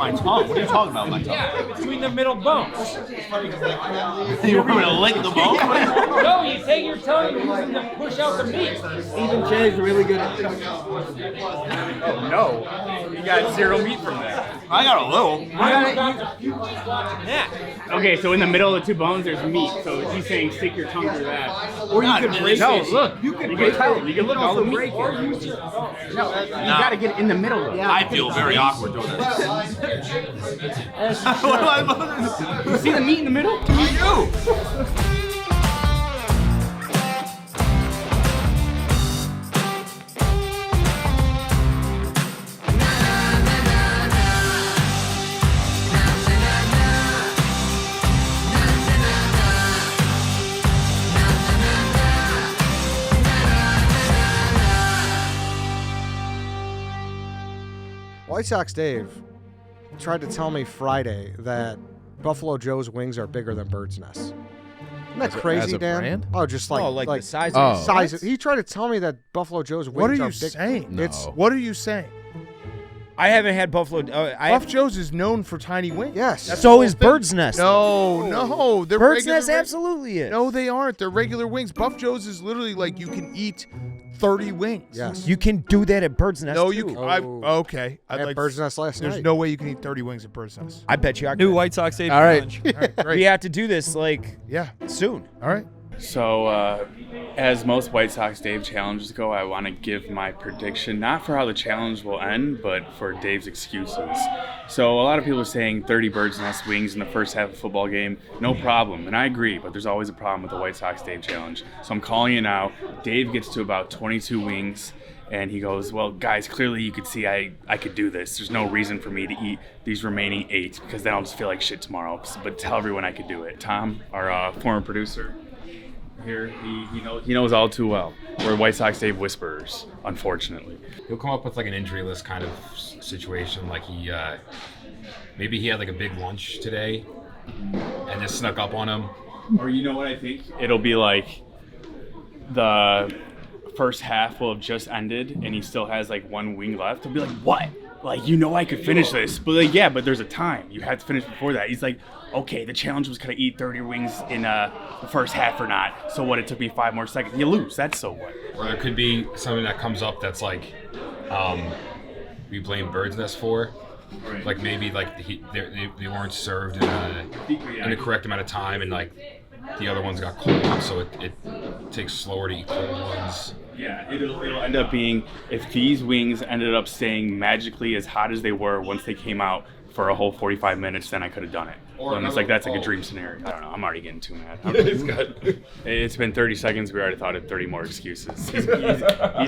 My tongue? What are you talking about, my tongue? Yeah, between the middle bones. You want me to lick the bone? No, you take your tongue and use it to push out the meat. Even Jay's really good at this. Oh no, you got zero meat from that. I got a little. Yeah. Okay, so in the middle of the two bones, there's meat. So he's saying stick your tongue through that. Or you could break No, it. look. You could You break can tell. it. You can look all the meat. break it. No, you gotta get it in the middle though. Yeah. I feel very awkward doing this. What am I supposed to do? You see the meat in the middle? I do. White Sox Dave tried to tell me Friday that Buffalo Joe's wings are bigger than Bird's Nest. Isn't that crazy, as a Dan? brand? Oh, just like like the size Oh. of size. He tried to tell me that Buffalo Joe's wings What are are you big. saying? No. What are you saying? I haven't had Buffalo. Buff Joe's is known for tiny wings. Yes. That's So the whole is thing. Bird's Nest. No. They're Bird's regular Nest wings. absolutely is. No, they aren't. They're regular wings. Buff Joe's is literally like you can eat 30 wings. Yes. You can do that at Bird's Nest. No, too. you can. Oh. Okay. I had Bird's Nest last There's night. no way you can eat 30 wings at Bird's Nest. I bet you I New could. White Sox Dave All right. challenge. All right, We great. have to do this like Yeah. soon. All right. So, as most White Sox Dave challenges go, I want to give my prediction, not for how the challenge will end, but for Dave's excuses. So, a lot of people are saying 30 Bird's Nest wings in the first half of a football game. No problem. And I agree, but there's always a problem with the White Sox Dave challenge. So, I'm calling it now. Dave gets to about 22 wings. And he goes, well, guys, clearly you could see I could do this. There's no reason for me to eat these remaining 8 because then I'll just feel like shit tomorrow. But tell everyone I could do it. Tom, our former producer, here, he knows all too well. We're White Sox Dave whisperers, unfortunately. He'll come up with like an injury list kind of situation, like he maybe he had like a big lunch today and just snuck up on him. Or you know what I think? It'll be like the first half will have just ended and he still has like one wing left. He'll be like, what? Like, you know I could finish this. But like, yeah, but there's a time. You have to finish before that. He's like, okay, the challenge was could I eat 30 wings in the first half or not? So what, it took me 5 more seconds. You lose. That's so what? Or there could be something that comes up that's like we blame Bird's Nest for. Right. Like maybe like they weren't served in the correct amount of time, and like the other ones got cold, so it takes slower to eat cold ones. Yeah, it'll end up being, if these wings ended up staying magically as hot as they were once they came out for a whole 45 minutes, then I could have done it. And it's like, that's like a dream scenario. I don't know, I'm already getting too mad. It's been 30 seconds, we already thought of 30 more excuses. He's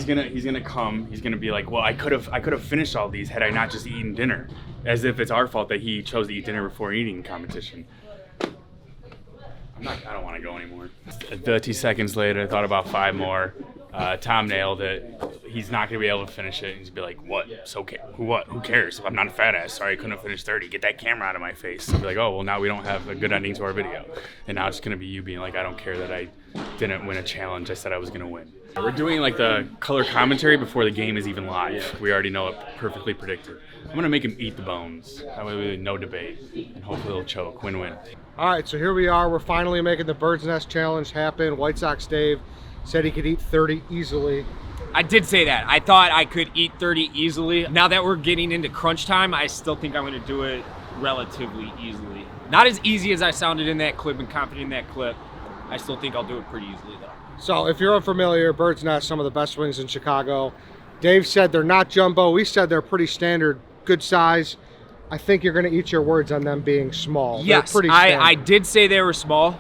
gonna come, he's gonna be like, well, I could have finished all these had I not just eaten dinner. As if it's our fault that he chose to eat dinner before eating competition. I don't want to go anymore. 30 seconds later, I thought about 5 more. Tom nailed it. He's not going to be able to finish it. He's going to be like, what? So who cares? I'm not a fat ass. Sorry, I couldn't finish 30. Get that camera out of my face. I'll be like, oh, well, now we don't have a good ending to our video. And now it's going to be you being like, I don't care that I didn't win a challenge. I said I was going to win. We're doing like the color commentary before the game is even live. We already know it perfectly predicted. I'm going to make him eat the bones. That way, no debate. And hopefully he'll choke. Win-win. All right, so here we are. We're finally making the Bird's Nest challenge happen. White Sox Dave said he could eat 30 easily. I did say that. I thought I could eat 30 easily. Now that we're getting into crunch time, I still think I'm going to do it relatively easily. Not as easy as I sounded in that clip and confident in that clip. I still think I'll do it pretty easily, though. So if you're unfamiliar, Bird's Nest, some of the best wings in Chicago. Dave said they're not jumbo. We said they're pretty standard, good size. I think you're going to eat your words on them being small. Yes, they're pretty I standard. did say they were small.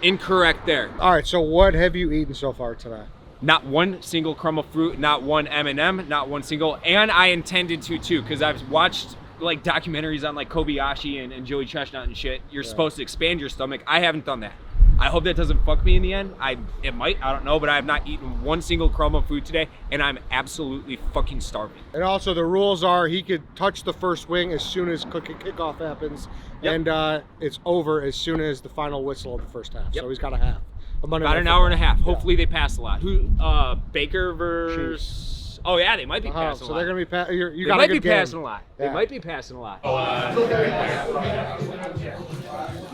Incorrect there. All right, so what have you eaten so far today? Not one single crumb of fruit, not one M&M, not one single, and I intended to too, because I've watched like documentaries on like Kobayashi and Joey Chestnut and shit. You're supposed to expand your stomach. I haven't done that. I hope that doesn't fuck me in the end. It might, I don't know, but I have not eaten one single crumb of food today, and I'm absolutely fucking starving. And also the rules are he could touch the first wing as soon as kickoff happens, and it's over as soon as the final whistle of the first half. So he's got a half. About an hour and a half. Hopefully they pass a lot. Who? Baker versus Oh yeah, they might be passing a So lot. they're going to be you They got might a be good game. passing a lot. They Yeah. might be passing a lot.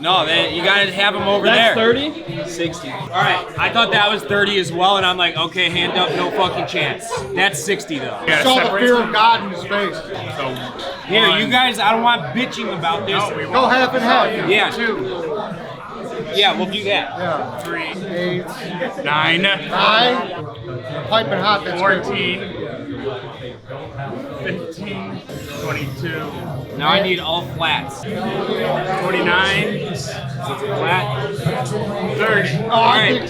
No, man, you gotta have them over there. 30? 60. All right, I thought that was 30 as well, and I'm like, okay, hand up, no fucking chance. That's 60 though. I saw the fear of God in his face. Here, you guys, I don't want bitching about this. Go half and half. Yeah. Yeah, we'll do that. Yeah. 3, 8, 9, 9. Piping hot. That's 14, 15, 22, Now I need all flats. 29, Flat. 30. Oh, I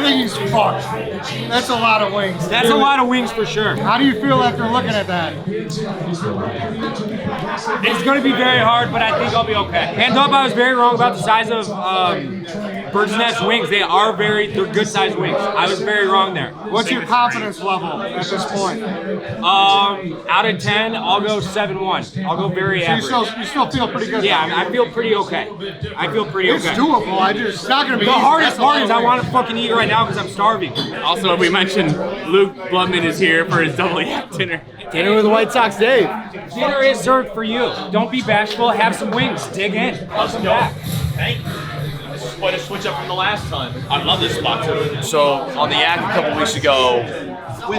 think he's fucked. That's a lot of wings. That's a lot of wings for sure. How do you feel after looking at that? It's going to be very hard, but I think I'll be okay. Hands up, I was very wrong about the size of Bird's Nest wings. They're good sized wings. I was very wrong there. What's your confidence level at this point? Out of 10, I'll go 7-1. I'll go very So average. you still feel pretty good. Yeah, I feel pretty okay. I feel pretty It's okay. doable. It's not going to be The easy. hardest That's a lot part is of I want to wings. fucking eat right now because I'm starving. Also, we mentioned Luke Blumman is here for his double yak dinner. Dinner with the White Sox Dave. Dinner is served for you. Don't be bashful. Have some wings. Dig in. Welcome back. This is quite a switch up from the last time. I love this spot too. So on the Yak a couple weeks ago,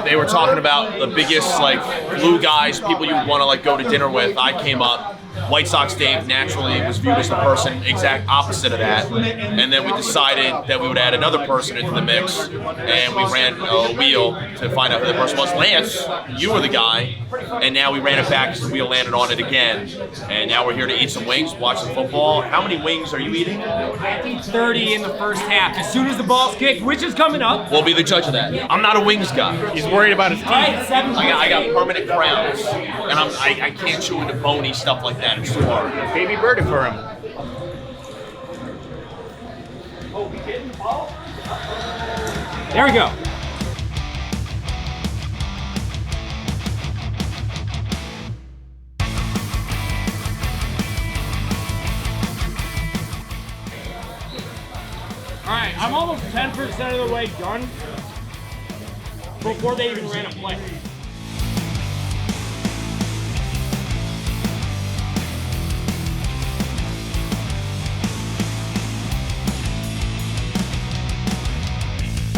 they were talking about the biggest like blue guys, people you would want to like go to dinner with. I came up. White Sox Dave naturally was viewed as the person exact opposite of that, and then we decided that we would add another person into the mix, and we ran a wheel to find out who the person was. Lance, you were the guy, and now we ran it back because the wheel landed on it again, and now we're here to eat some wings, watch some football. How many wings are you eating? 30 in the first half. As soon as the ball's kicked, which is coming up. We'll be the judge of that. I'm not a wings guy. He's worried about his teeth. All right, 7. I got permanent crowns, and I can't chew into bony stuff like that. It's too hard. Baby birdie for him. There we go. All right, I'm almost 10% of the way done before they even ran a play.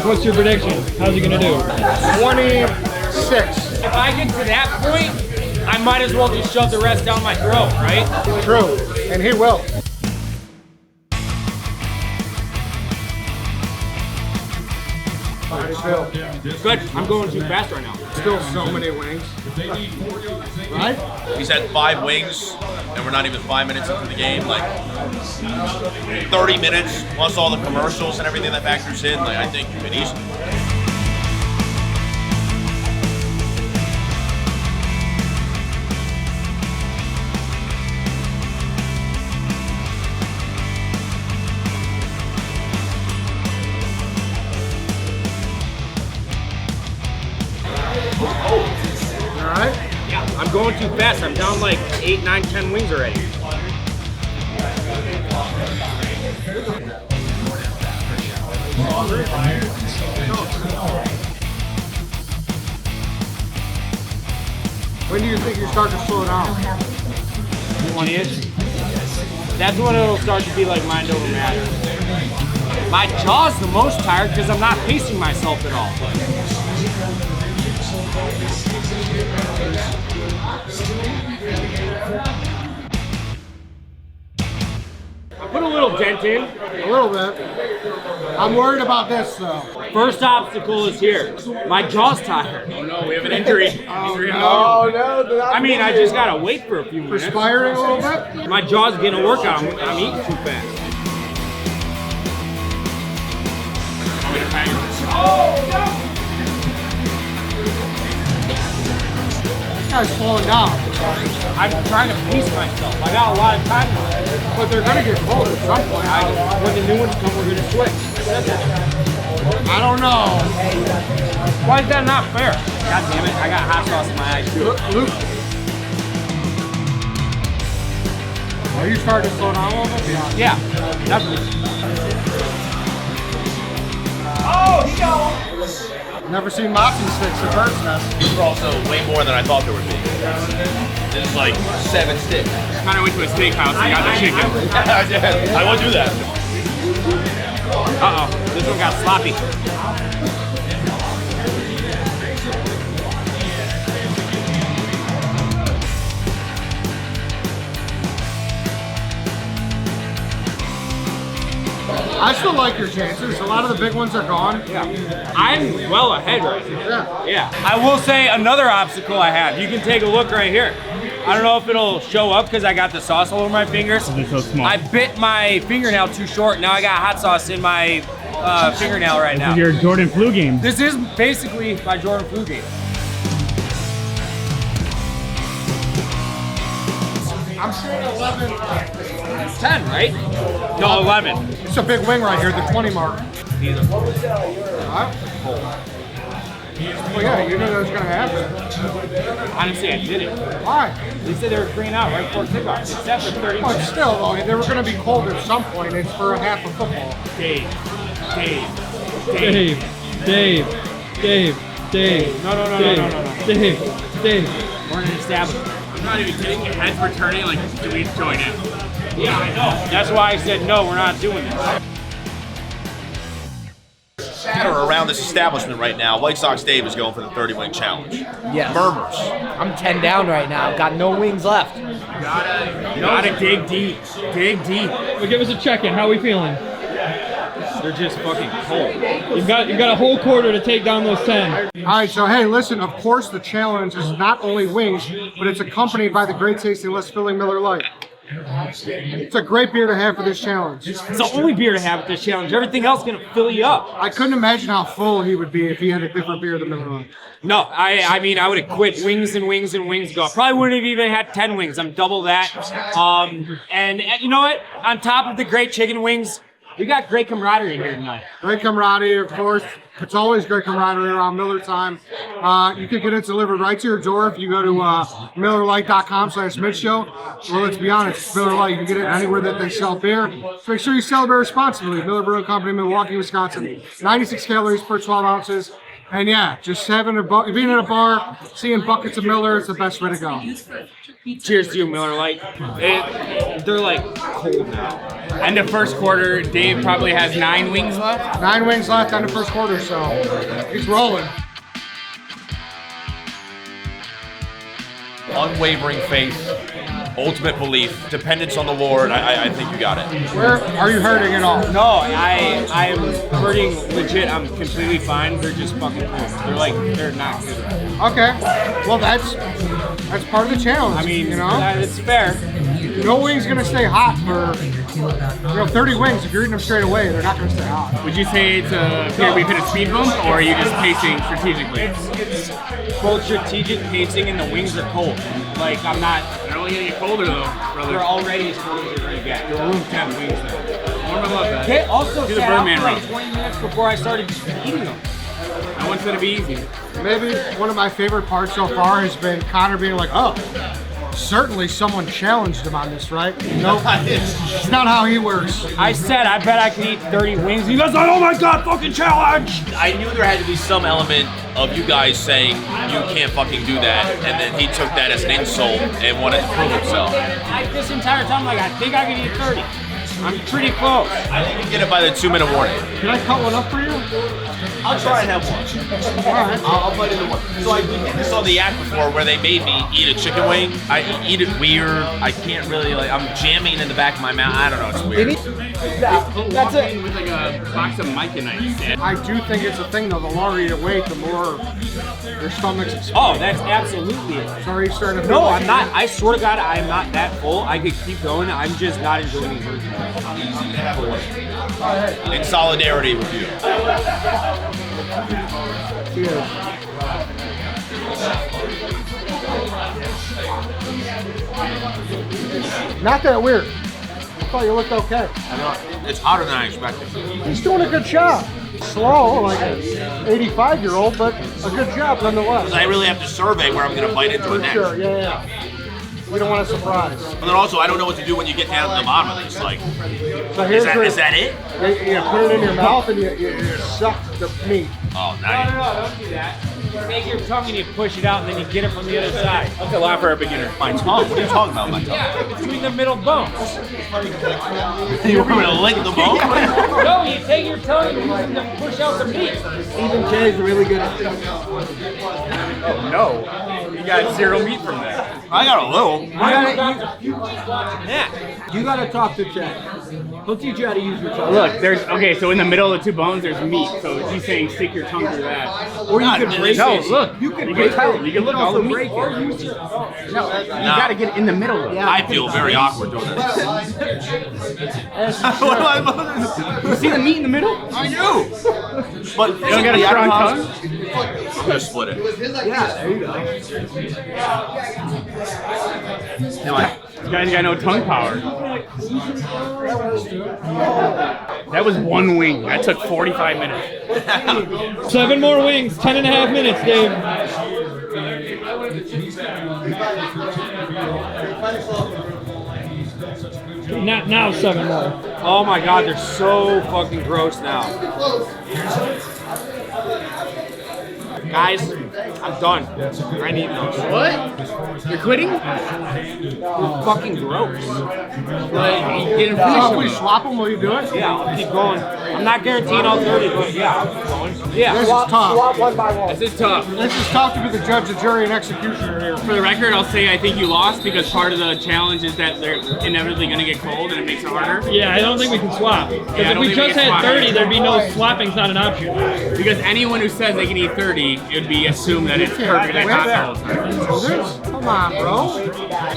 What's your prediction? How's he gonna do? 26. If I get to that point, I might as well just shove the rest down my throat, right? True. And he will. How do you feel? Good. I'm going too fast right now. Still so many wings. Right? He's had 5 wings, and we're not even 5 minutes into the game. Like 30 minutes plus all the commercials and everything that factors in. Like I think you could easily. All right. Yeah, I'm going too fast. I'm down like 8, 9, 10 wings already. When do you think you start to slow down? 20-ish. That's when it'll start to be like mind over matter. My jaw's the most tired because I'm not pacing myself at all. I put a little dent in. A little bit. I'm worried about this though. First obstacle is here. My jaw's tired. Oh no, we have an injury. Oh no. I mean, I just gotta wait for a few minutes. Perspiring a little bit? My jaw's getting a workout. I'm eating too fast. This guy's slowing down. I'm trying to pace myself. I got a lot of time left. But they're gonna get cold at some point. When the new ones come, we're gonna switch. I said that. I don't know. Why is that not fair? God damn it! I got hot sauce in my eyes too. Luke. Are you starting to slow down a little bit? Yeah, definitely. Never seen mozzie sticks at Bird's Nest. These are also way more than I thought there would be. This is like 7 sticks. Kind of went to a steakhouse and got the chicken. I won't do that. Uh-oh, this one got sloppy. I still like your chances. A lot of the big ones are gone. I'm well ahead right now. Yeah. Yeah. I will say another obstacle I have. You can take a look right here. I don't know if it'll show up because I got the sauce all over my fingers. They're so small. I bit my fingernail too short. Now I got hot sauce in my fingernail right now. Your Jordan flu game. This is basically my Jordan flu game. I'm saying 11. 10, right? No, 11. It's a big wing right here, the 20 mark. Huh? Well, yeah, you knew that was going to happen. Honestly, I didn't. Why? They said they were 3 and out right before kickoff. It's set for 30 But minutes. still, though, they were going to be cold at some point. It's for a half of football. Dave. Dave. No. Dave. We're in an establishment. I'm not even kidding. Your heads were turning like, do we join in? Yeah, I know. That's why I said, no, we're not doing this. Chatter around this establishment right now. White Sox Dave is going for the 30-wing challenge. Yes. Murmurs. I'm 10 down right now. Got no wings left. Gotta dig deep. Dig deep. Well, give us a check-in. How are we feeling? They're just fucking cold. You've got a whole quarter to take down those 10. All right, so hey, listen, of course the challenge is not only wings, but it's accompanied by the great tasting, less filling Miller Lite. It's a great beer to have for this challenge. It's the only beer to have at this challenge. Everything else is gonna fill you up. I couldn't imagine how full he would be if he had a different beer than Miller Lite. No, I mean, I would have quit wings and wings and wings ago. Probably wouldn't have even had 10 wings. I'm double that. And you know what? On top of the great chicken wings, we got great camaraderie here tonight. Great camaraderie, of course. It's always great camaraderie around Miller time. You can get it delivered right to your door if you go to MillerLite.com/midshow. Well, let's be honest, Miller Lite, you can get it anywhere that they sell beer. So make sure you celebrate responsibly. Miller Brewing Company, Milwaukee, Wisconsin. 96 calories per 12 ounces. And yeah, just having being at a bar, seeing buckets of Miller is the best way to go. Cheers to you, Miller Lite. They're like cold now. End of first quarter, Dave probably has 9 wings left. 9 wings left on the first quarter, so he's rolling. Unwavering faith, ultimate belief, dependence on the Lord. I think you got it. Where are you hurting at all? No, I'm hurting legit. I'm completely fine. They're just fucking cold. They're not good. Okay, well that's part of the challenge. I mean, you know, it's fair. no wing's gonna stay hot for 30 wings. If you're eating them straight away, they're not gonna stay hot. Would you say it's a beer we've hit a speed bump, or are you just pacing strategically? It's both strategic pacing and the wings are cold. Like, I'm not. They're only gonna get colder though, brother. They're already as cold as you're gonna get. You're room temp wings though. Warm them up, man. They also sat out for like 20 minutes before I started eating them. No one said it'd be easy. Maybe one of my favorite parts so far has been Connor being like, oh, certainly someone challenged him on this, right? Nope, it's not how he works. I said, I bet I can eat 30 wings. He goes, oh my God, fucking challenge! I knew there had to be some element of you guys saying you can't fucking do that, and then he took that as an insult and wanted to prove himself. This entire time, like, I think I can eat 30. I'm pretty close. I think you get it by the 2-minute warning. Can I cut one up for you? I'll try and have one. All right. I'll bite into one. So I did this on the act before where they made me eat a chicken wing. I eat it weird. I can't really, I'm jamming in the back of my mouth. I don't know, it's weird. That's it. With like a box of Micronite. I do think it's a thing though. The longer you wait, the more your stomach's expanding. Oh, that's absolutely it. So are you starting to feel No, like I'm not. I swear to God, I am not that full. I could keep going. I'm just not enjoying it. In solidarity with you. Cheers. Not that weird. I thought you looked okay. I know, it's hotter than I expected. He's doing a good job. Slow, like an 85-year-old, but a good job nonetheless. Because I really have to survey where I'm going to bite into it For next. sure, yeah. You don't want a surprise. But then also, I don't know what to do when you get down to the bottom of this. Like, So here's is that it? You put it in your mouth and you suck the meat. Oh, nice. No, don't do that. You take your tongue and you push it out, and then you get it from the other side. That's a lot for a beginner. My tongue? What are you talking about, my tongue? Yeah, between the middle bones. You want me to lick the bone? No, you take your tongue and use it to push out the meat. Even Jay's really good at Oh no, you got zero meat from that. I got a little. You gotta talk to Chad. He'll teach you how to use your tongue. Look, so in the middle of the two bones, there's meat. So he's saying stick your tongue through that. Or you can break No, it. look, You can you break can tell. it. You can look all the meat. break it. No, you gotta get it in the middle though. Yeah. I feel very awkward doing this. What am I supposed to do? You see the meat in the middle? I do. But You don't got a strong tongue? I'm gonna split it. Yeah, there you go. This guy's got no tongue power. That was one wing. That took 45 minutes. 7 more wings, 10.5 minutes, Dave. Now 7 more. Oh my God, they're so fucking gross now. Guys, I'm done. I need those. What? You're quitting? They're fucking gross. Like, you didn't finish So if them. we swap them, will you do it? Yeah, I'll keep going. I'm not guaranteeing all 30, but yeah, I'll keep going. Yeah. This is tough. One by one. This is tough. This is tough to be the judge, the jury, and executioner here. For the record, I'll say I think you lost because part of the challenge is that they're inevitably going to get cold and it makes it harder. Yeah, I don't think we can swap. Because I if don't we think we just can had swap. 30, there'd be no swapping's not an option. Because anyone who says they can eat 30, it would be assumed that it's perfectly hot the whole time. Come on, bro.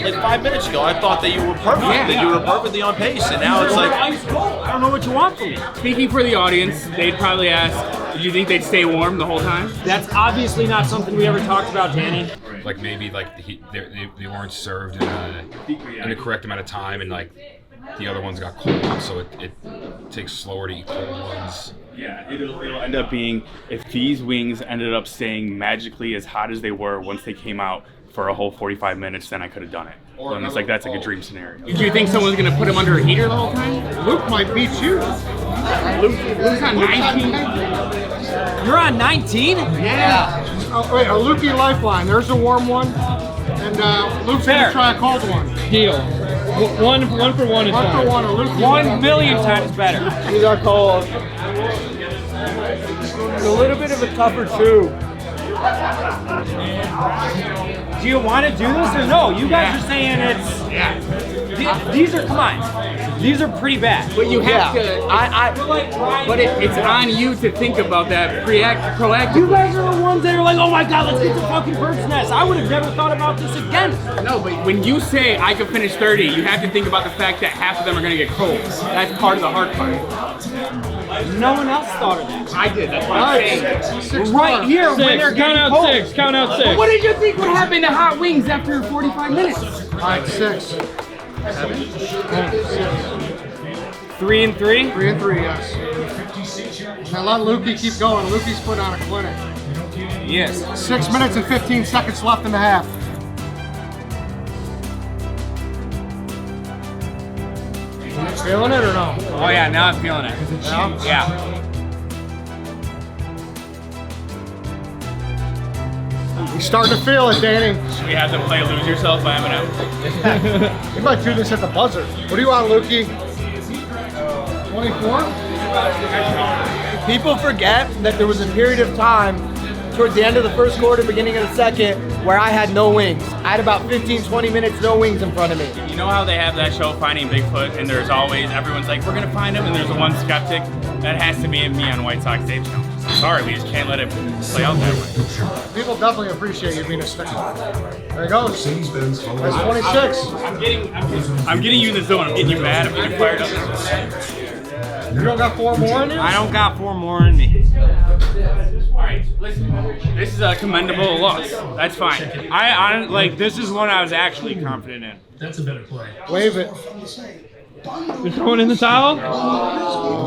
Like 5 minutes ago, I thought that you were perfect, that you were perfectly on pace, and now it's like, Ice cold. I don't know what you want from me. Speaking for the audience, they'd probably ask, did you think they'd stay warm the whole time? That's obviously not something we ever talked about, Danny. Like maybe like they weren't served in the correct amount of time, and like the other ones got cold, so it takes slower to eat cold ones. Yeah, it'll end up being, if these wings ended up staying magically as hot as they were once they came out for a whole 45 minutes, then I could have done it. And it's like, that's like a dream scenario. Do you think someone's going to put them under a heater the whole time? Luke might beat you. Luke's on 19. You're on 19? Yeah. Oh, wait, a Lukey lifeline. There's a warm one. And Luke's going to try a cold one. Deal. One for one is One fine. for one, a Lukey. 1 million times better. These are cold. It's a little bit of a tougher chew. Do you want to do this or no? You guys are saying it's. Yeah. These are, come on. These are pretty bad. But you have to. But It's on you to think about that proactively. you guys are the ones that are like, oh my God, let's get the fucking bird's nest. I would have never thought about this again. No, but when you say I could finish 30, you have to think about the fact that half of them are going to get cold. That's part of the hard part. No one else thought of that. I did. That's what I'm saying. Right here, when they're 6. getting Count out cold. 6. Count out 6. What did you think would happen to hot wings after 45 minutes? All right, 6. 3 and 3. 3 and 3, yes. Now let Lukey keep going. Lukey's put on a clinic. Yes. 6 minutes and 15 seconds left in the half. Feeling it or no? Oh yeah, now I'm feeling it. Yeah. He's starting to feel it, Danny. Should we have them play Lose Yourself by Eminem? You might do this at the buzzer. What do you want, Lukey? 24? People forget that there was a period of time towards the end of the first quarter, beginning of the second, where I had no wings. I had about 15, 20 minutes, no wings in front of me. You know how they have that show Finding Bigfoot, and there's always, everyone's like, we're gonna find him, and there's the one skeptic? That has to be me on White Sox Dave show. Sorry, we just can't let it play out that way. People definitely appreciate you being a stickler. There he goes. That's 26. I'm getting you in the zone. I'm getting you mad. I'm getting you fired up. You don't got 4 more in you? I don't got 4 more in me. Alright, listen. This is a commendable loss. That's fine. I like this is one I was actually confident in. Wave it. You're throwing in the towel?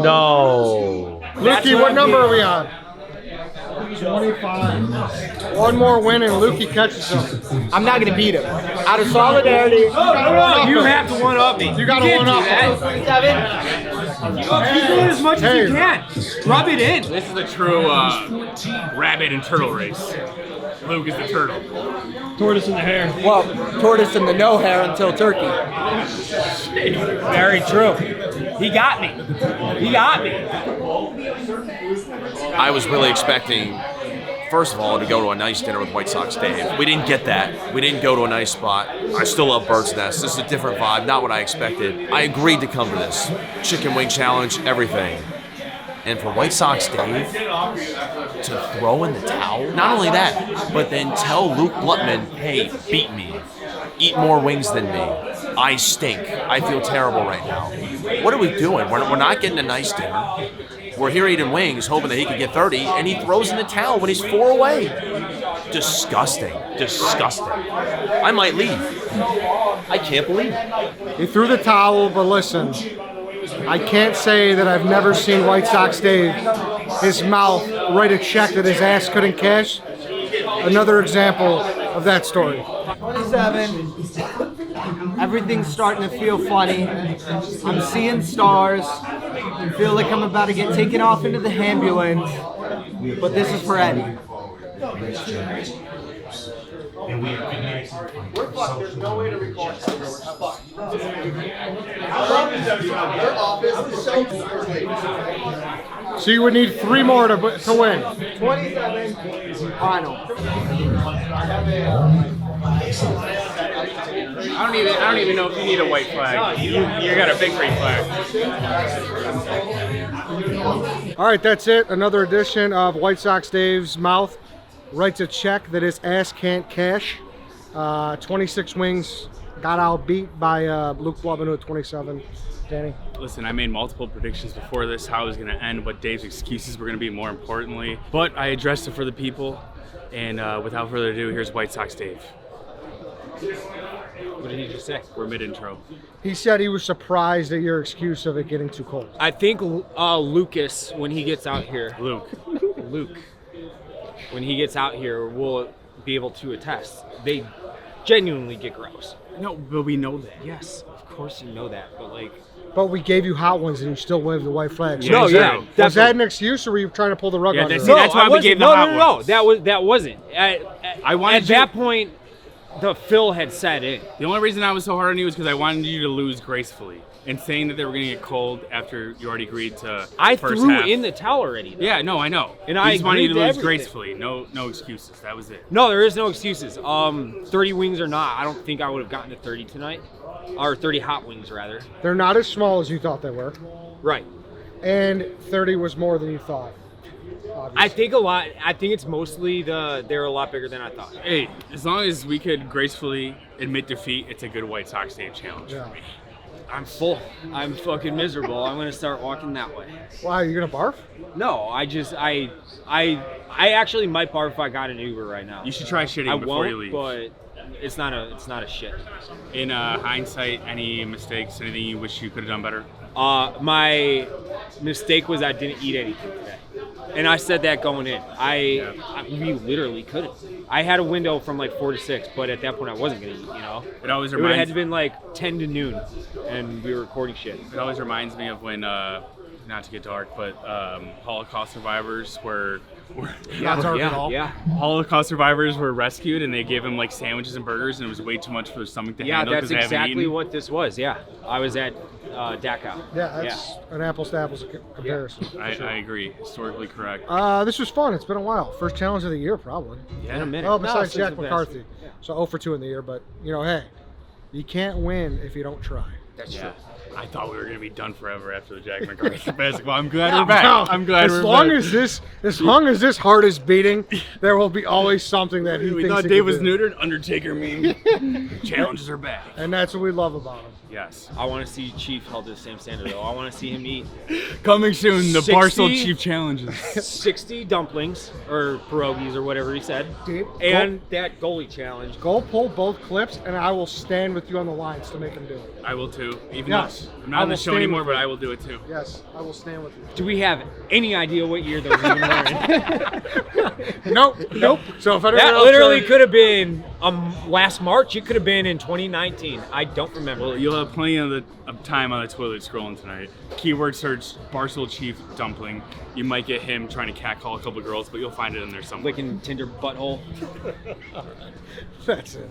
No. Lukey, what number are we on? 25. One more win and Lukey catches him. I'm not gonna beat him. Out of solidarity, You have to one up me. You got to one up. 27. Keep doing as much as you can. Rub it in. This is the true rabbit and turtle race. Luke is the turtle. Tortoise in the hair. Well, tortoise in the no hair until turkey. Very true. He got me. He got me. I was really expecting, first of all, to go to a nice dinner with White Sox Dave. We didn't get that. We didn't go to a nice spot. I still love Bird's Nest. This is a different vibe, not what I expected. I agreed to come to this. Chicken wing challenge, everything. And for White Sox Dave to throw in the towel, not only that, but then tell Luke Blutman, hey, beat me. Eat more wings than me. I stink. I feel terrible right now. What are we doing? We're not getting a nice dinner. We're here eating wings, hoping that he can get 30, and he throws in the towel when he's 4 away. Disgusting. Disgusting. I might leave. I can't believe it. He threw the towel, but listen, I can't say that I've never seen White Sox Dave, his mouth, write a check that his ass couldn't cash. Another example of that story. 27. Everything's starting to feel funny. I'm seeing stars. I feel like I'm about to get taken off into the ambulance. But this is for Eddie. There's no way to record. So you would need 3 more to win. 27. Final. I don't even know if you need a white flag. You got a victory flag. All right, that's it. Another edition of White Sox Dave's mouth writes a check that his ass can't cash. 26 wings, got outbeat by Luke Blutman with 27. Danny? Listen, I made multiple predictions before this, how it was going to end, what Dave's excuses were going to be more importantly. But I addressed it for the people. And without further ado, here's White Sox Dave. What did he just say? We're mid-intro. He said he was surprised at your excuse of it getting too cold. I think Lucas, when he gets out here, Luke, when he gets out here, will be able to attest. They genuinely get gross. No, but we know that. Yes, of course you know that, but like. But we gave you hot ones and you still waved the white flag. So No, yeah. Was that an excuse, or were you trying to pull the rug out? That's why we gave the hot ones. No, that wasn't. At that point, the fill had set in. The only reason I was so hard on you was because I wanted you to lose gracefully. And saying that they were going to get cold after you already agreed to I first threw half. in the towel already. Though. Yeah, no, I know. And I I just wanted you to agreed lose everything. gracefully. No excuses. That was it. No, there is no excuses. 30 wings or not, I don't think I would have gotten to 30 tonight. Or 30 hot wings, rather. They're not as small as you thought they were. Right. And 30 was more than you thought. Obviously. I think it's mostly they're a lot bigger than I thought. Hey, as long as we could gracefully admit defeat, it's a good White Sox Dave challenge Yeah. for me. I'm full. I'm fucking miserable. I'm gonna start walking that way. Wow, you're gonna barf? No, I actually might barf if I got an Uber right now. You should try shitting I before won't, you leave. but it's not a shit. In hindsight, any mistakes, anything you wish you could have done better? My mistake was I didn't eat anything today. And I said that going in. We literally couldn't. I had a window from like 4 to 6, but at that point I wasn't gonna eat. You know, It always it would have had reminds to been like 10 to noon, and we were recording shit. It always reminds me of when, not to get dark, but Holocaust survivors were Holocaust survivors were rescued, and they gave them like sandwiches and burgers, and it was way too much for their stomach to handle. That's 'cause they haven't exactly eaten. what this was. Yeah, I was at Dachau. Yeah, that's an apples to apples comparison. I agree. Historically correct. This was fun. It's been a while. First challenge of the year, probably. In a minute. Well, besides since Jack the McCarthy. So 0 for 2 in the year, but you know, hey, you can't win if you don't try. That's true. I thought we were gonna be done forever after the Jack McCarthy basketball. I'm glad we're back. I'm glad we're back. As long as this heart is beating, there will be always something that he We thinks thought he Dave can was do. neutered. Undertaker meme. Challenges are back. And that's what we love about him. Yes. I want to see Chief held to the same standard, though. I want to see him eat Coming soon, the 60 Barstool Chief challenges. 60 dumplings or pierogies or whatever he said, Dave, and that goalie challenge. Go pull both clips, and I will stand with you on the lines to make him do it. I will too. Even Yes, though I'm I not on will the show stand anymore, with but you. I will do it too. Yes, I will stand with you. Do we have any idea what year those even were in? Nope. So if anyone That else literally says- could have been last March. It could have been in 2019. I don't remember. Well, you'll have plenty of time on the toilet scrolling tonight. Keyword search Barstool Chief dumpling. You might get him trying to catcall a couple of girls, but you'll find it in there somewhere. Licking Tinder butthole. That's it.